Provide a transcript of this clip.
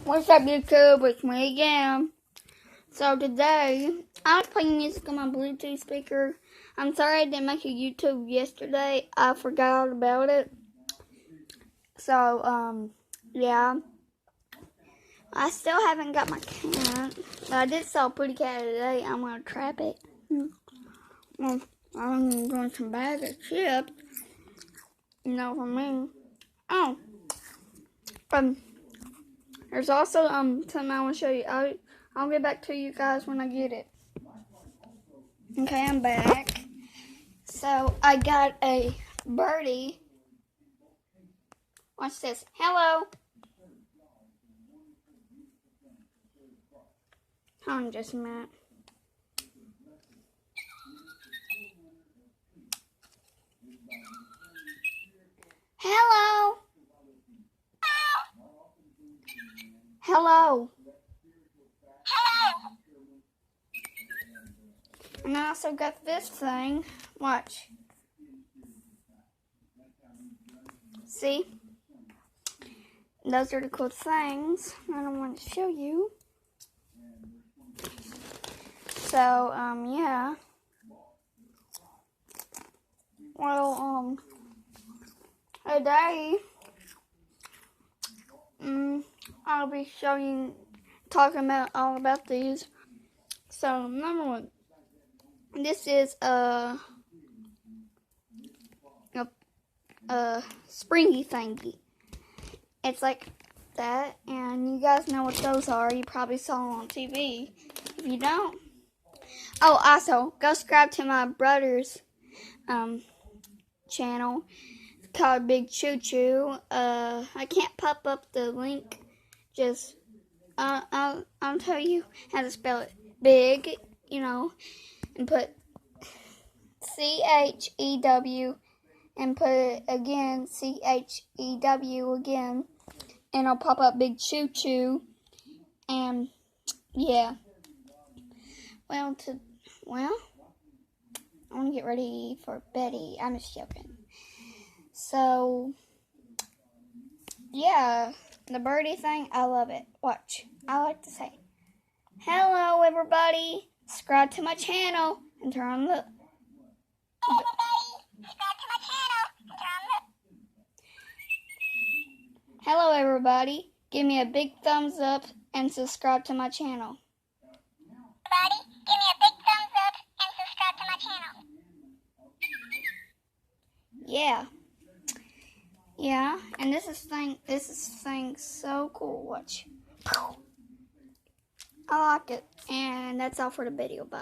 What's up, YouTube? It's me again. So today, I was playing music on my Bluetooth speaker. I'm sorry I didn't make a YouTube yesterday. I forgot about it. So, yeah. I still haven't got my cat. But I did saw a pretty cat today. I'm going to trap it. Well, I'm doing some bag of chips. You know what I mean? Oh. There's also something I want to show you. I'll get back to you guys when I get it. Okay, I'm back. So I got a birdie. Watch this. Hello. Hold on just a minute. Hello. Hello. And I also got this thing. Watch. See? Those are the cool things I want to show you. So, yeah. Well, today, I'll be talking about all about these. So, number one, this is a springy thingy. It's like that, and you guys know what those are. You probably saw them on TV. If you don't, oh, also go subscribe to my brother's channel. It's called Big Choo Choo. I can't pop up the link. Just I'll tell you how to spell it. Big, and put CHEW, and put it again, CHEW again, and it'll pop up Big Choo Choo. And yeah, I want to get ready for Betty. I'm just joking. So yeah, the birdie thing, I love it. Watch, I like to say, hello everybody, subscribe to my channel and turn on the Hello everybody, give me a big thumbs up and subscribe to my channel. Everybody, give me a big thumbs up and subscribe to my channel. Yeah, and this thing so cool. Watch. I like it, and that's all for the video. Bye.